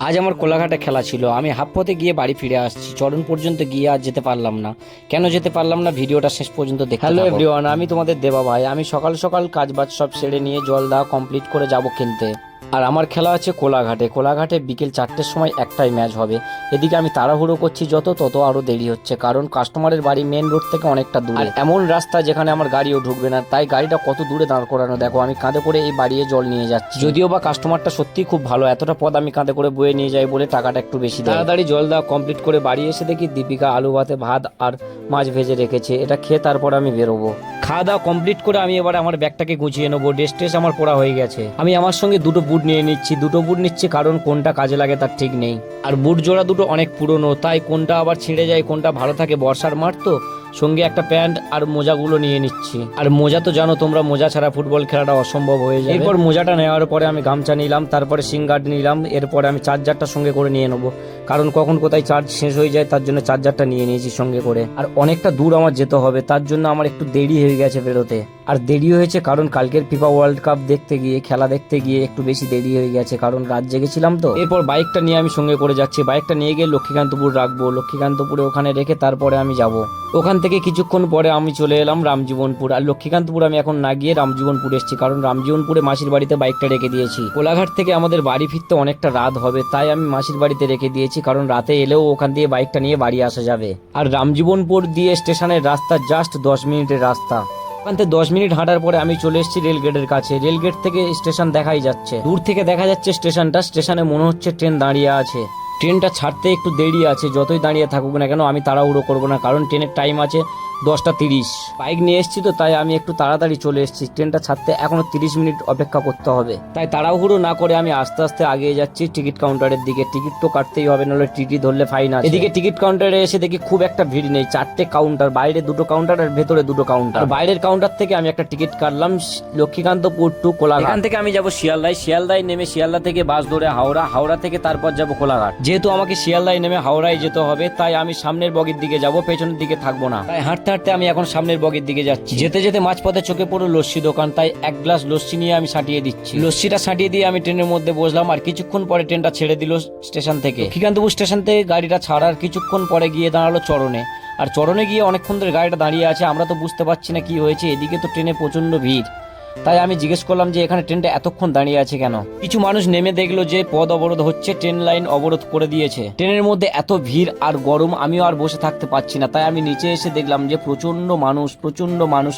আজ আমার কোলাঘাটে খেলা ছিল। আমি হাফ পথে গিয়ে বাড়ি ফিরে আসছি। চরণ পর্যন্ত গিয়ে আর যেতে পারলাম না। কেন যেতে পারলাম না, ভিডিওটা শেষ পর্যন্ত দেখতে থাকো। হ্যালো এভরিওয়ান, আমি তোমাদের দেবা ভাই। আমি সকাল সকাল কাজবাজ সব সেরে নিয়ে জল দেওয়া কমপ্লিট করে যাব খেলতে। আর আমার খেলা আছে কোলাঘাটে। কোলাঘাটে বিকেল 4টের সময় একটাই ম্যাচ হবে। এদিকে আমি তাড়াহুড়ো করছি, তত আরো দেরি হচ্ছে, কারণ কাস্টমারের বাড়ি মেন রোড থেকে অনেকটা দূরে। এমন রাস্তা যেখানে আমার গাড়িও ঢুকবে না, তাই গাড়িটা কত দূরে দাঁড় করানো দেখো। আমি কাঁধে করে এই বাড়িয়ে জল নিয়ে যাচ্ছি। যদিও বা কাস্টমারটা সত্যি খুব ভালো, এতটা পথ আমি কাঁধে করে বয়ে নিয়ে যাই বলে টাকাটা একটু বেশি দেয়। তাড়াতাড়ি জল দেওয়া কমপ্লিট করে বাড়ি এসে দেখি দীপিকা আলু ভাতে ভাত আর মাছ ভেজে রেখেছে। এটা খেয়ে তারপর আমি বেরোবো। খাওয়া দাওয়া কমপ্লিট করে আমি এবার আমার ব্যাগটাকে গুছিয়ে নেবো। ড্রেস ট্রেস আমার পড়া হয়ে গেছে। আমি আমার সঙ্গে দুটো বুট নিয়ে নিচ্ছি। দুটো বুট নিচ্ছি কারণ কোনটা কাজে লাগে তার ঠিক নেই। আর বুট জোড়া দুটো অনেক পুরনো, তাই কোনটা আবার ছিঁড়ে যায় কোনটা ভালো থাকে। বর্ষার মাঠ তো, সঙ্গে একটা প্যান্ট আর মোজাগুলো নিয়ে নিচ্ছি। আর মোজা তো জানো তোমরা, মোজা ছাড়া ফুটবল খেলাটা অসম্ভব হয়ে যায়। এরপর মোজাটা নেওয়ার পরে আমি গামছা নিলাম, তারপরে সিং গার্ড নিলাম। এরপরে আমি চার্জারটা সঙ্গে করে নিয়ে নেবো, কারণ কখন কোথায় চার্জ শেষ হয়ে যায়, তার জন্য চার্জারটা নিয়ে নিয়েছি সঙ্গে করে। আর অনেকটা দূর আমার যেতে হবে, তার জন্য আমার একটু দেরি হয়ে গেছে বেরোতে। আর দেরি হয়েছে কারণ কালকের ফিফা ওয়ার্ল্ড কাপ দেখতে গিয়ে, খেলা দেখতে গিয়ে একটু বেশি দেরি হয়ে গেছে, কারণ রাত জেগেছিলাম তো। এরপর বাইকটা নিয়ে আমি সঙ্গে করে যাচ্ছি। বাইকটা নিয়ে গিয়ে লক্ষ্মীকান্তপুর রাখবো। লক্ষ্মীকান্তপুরে ওখানে রেখে তারপরে আমি যাব। ওখান থেকে কিছুক্ষণ পরে আমি চলে এলাম রামজীবনপুর। আর লক্ষ্মীকান্তপুর আমি এখন না গিয়ে রামজীবনপুর এসেছি, কারণ রামজীবনপুরে মাসির বাড়িতে বাইকটা রেখে দিয়েছি। কোলাঘাট থেকে আমাদের বাড়ি ফিরতে অনেকটা রাত হবে, তাই আমি মাসির বাড়িতে রেখে দিয়েছি, কারণ রাতে এলেও ওখান দিয়ে বাইকটা নিয়ে বাড়ি আসা যাবে। আর রামজীবনপুর দিয়ে স্টেশনের রাস্তা জাস্ট 10 মিনিটের রাস্তা। ওখান থেকে 10 মিনিট হাঁটার পরে আমি চলে এসেছি রেল গেটের কাছে। রেল গেট থেকে স্টেশন দেখাই যাচ্ছে, দূর থেকে দেখা যাচ্ছে স্টেশনটা। স্টেশনে মনে হচ্ছে ট্রেন দাঁড়িয়ে আছে। ট্রেনটা ছাড়তে একটু দেরি আছে, যতই দাঁড়িয়ে থাকুক না কেন আমি তাড়াহুড়ো করবো না, কারণ ট্রেনের টাইম আছে 10টা 30। বাইক নিয়ে এসেছি তো, তাই আমি একটু তাড়াতাড়ি চলে এসেছি। ট্রেনটা ছাড়তে এখনো 30 মিনিট অপেক্ষা করতে হবে, তাই তাড়াহুড়ো না করে আমি আস্তে আস্তে আগিয়ে যাচ্ছি টিকিট কাউন্টারের দিকে। টিকিট তো কাটতেই হবে, নাহলে টিটি ধরলে ফাইন আছে। এদিকে টিকিট কাউন্টারে এসে দেখি খুব একটা ভিড় নেই। 4টে কাউন্টার, বাইরে 2টো কাউন্টার আর ভেতরে 2টো কাউন্টার। বাইরের কাউন্টার থেকে আমি একটা টিকিট কাটলাম লক্ষ্মীকান্তপুর টু কোলাঘাট। এখান থেকে আমি যাব শিয়ালদায়। শিয়ালদায় নেমে শিয়ালদা থেকে বাস ধরে হাওড়া, হাওড়া থেকে তারপর যাব কোলাঘাট। যেহেতু আমাকে শিয়ালদায় নেমে হাওড়ায় যেতে হবে, তাই আমি সামনের বগির দিকে যাব, পেছনের দিকে থাকবো না। তাই হাঁটতে হাঁটতে আমি এখন সামনের বগির দিকে যাচ্ছি। যেতে যেতে মাঝপথে চোখে পড়লো লস্যি দোকান, তাই এক গ্লাস লস্যি নিয়ে আমি সাঁটিয়ে দিচ্ছি। লস্যিটা সাঁটিয়ে দিয়ে আমি ট্রেনের মধ্যে বসলাম। আর কিছুক্ষণ পরে ট্রেনটা ছেড়ে দিল স্টেশন থেকে। লক্ষ্মীকান্তপুর স্টেশন থেকে গাড়িটা ছাড়ার কিছুক্ষণ পরে গিয়ে দাঁড়ালো চরণে। আর চরণে গিয়ে অনেকক্ষণ ধরে গাড়িটা দাঁড়িয়ে আছে। আমরা তো বুঝতে পারছি না কি হয়েছে। এদিকে তো ট্রেনে প্রচন্ড ভিড়, তাই আমি জিজ্ঞেস করলাম যে এখানে ট্রেনটা এতক্ষণ দাঁড়িয়ে আছে কেন। কিছু মানুষ নেমে দেখলো যে পথ অবরোধ হচ্ছে, ট্রেন লাইন অবরোধ করে দিয়েছে। ট্রেনের মধ্যে এত ভিড় আর গরম, আমিও আর বসে থাকতে পারছি না, তাই আমি নিচে এসে দেখলাম যে প্রচন্ড মানুষ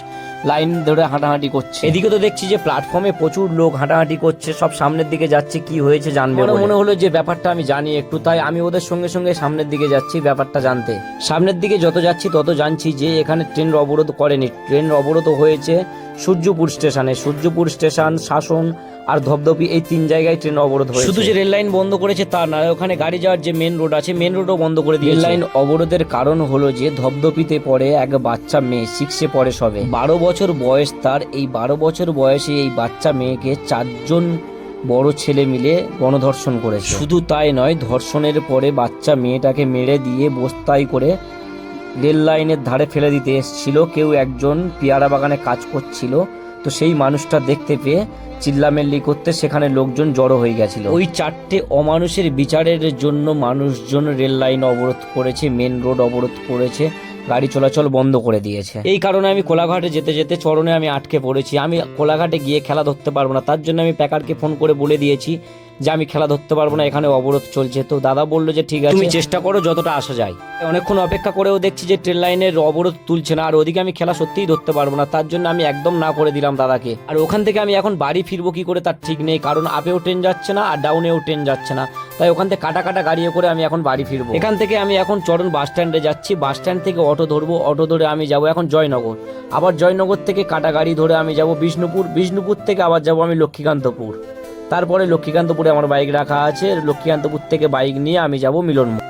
লাইন ধরে হাঁটাহাঁটি করছে। এদিকে তো দেখছি যে প্ল্যাটফর্মে প্রচুর লোক হাঁটাহাঁটি করছে, সব সামনের দিকে যাচ্ছে। কি হয়েছে জানবে মনে হলো যে ব্যাপারটা আমি জানি একটু, তাই আমি ওদের সঙ্গে সঙ্গে সামনের দিকে যাচ্ছি ব্যাপারটা জানতে। সামনের দিকে যত যাচ্ছি তত জানছি যে এখানে ট্রেন অবরোধ করেনি। ট্রেন অবরোধ হয়েছে সূর্যপুর স্টেশনে। সূর্যপুর স্টেশন, শাসন আর ধবধবি, এই 3 জায়গায় ট্রেন অবরোধ হয়েছে। শুধু যে রেল লাইন বন্ধ করেছে তা না, ওখানে গাড়ি যাওয়ার যে মেন রোড আছে, মেন রোডও বন্ধ করে দিয়েছে। রেল লাইন অবরোধের কারণ হলো যে ধবধবিতে পড়ে এক বাচ্চা মেয়ে, 6-এ পড়ে সবে। 12 বছর বয়স তার। এই 12 বছর বয়সে এই বাচ্চা মেয়েকে 4জন বড় ছেলে মিলে গণধর্ষণ করেছে। শুধু তাই নয়, ধর্ষণের পরে বাচ্চা মেয়েটাকে মেরে দিয়ে বস্তায় করে রেল লাইনের ধারে ফেলে দিতে এসেছিল। কেউ একজন পেয়ারা বাগানে কাজ করছিল, তো সেই মানুষটা দেখতে পেয়ে চিল্লামিল্লি করতে সেখানে লোকজন জড়ো হয়ে গেছিল। ওই 4টে অমানুষের বিচারের জন্য মানুষজন রেল লাইন অবরোধ করেছে, মেন রোড অবরোধ করেছে, গাড়ি চলাচল বন্ধ করে দিয়েছে। এই কারণে আমি কোলাঘাটে যেতে যেতে চরণে আমি আটকে পড়েছি। আমি কোলাঘাটে গিয়ে খেলা ধরতে পারবো না, তার জন্য আমি প্যাকারকে ফোন করে বলে দিয়েছি যে আমি খেলা ধরতে পারবো না, এখানে অবরোধ চলছে। তো দাদা বললো যে ঠিক আছে, তুমি চেষ্টা করো যতটা আসা যায়। অনেকক্ষণ অপেক্ষা করেও দেখছি যে ট্রেন লাইনের অবরোধ তুলছে না। আর ওদিকে আমি খেলা সত্যিই ধরতে পারবো না, তার জন্য আমি একদম না করে দিলাম দাদাকে। আর ওখান থেকে আমি এখন বাড়ি ফিরবো কি করে তার ঠিক নেই, কারণ আপেও ট্রেন যাচ্ছে না আর ডাউনেও ট্রেন যাচ্ছে না। তাই ওখান থেকে কাটা গাড়িয়ে করে আমি এখন বাড়ি ফিরবো। এখান থেকে আমি এখন চরণ বাস স্ট্যান্ডে যাচ্ছি। বাস স্ট্যান্ড থেকে অটো ধরবো, অটো ধরে আমি যাবো এখন জয়নগর। আবার জয়নগর থেকে কাটা গাড়ি ধরে আমি যাব বিষ্ণুপুর। বিষ্ণুপুর থেকে আবার যাবো আমি লক্ষ্মীকান্তপুর। তারপরে লক্ষ্মীকান্তপুরে আমার বাইক রাখা আছে। লক্ষ্মীকান্তপুর থেকে বাইক নিয়ে আমি যাব মিলনমোড়।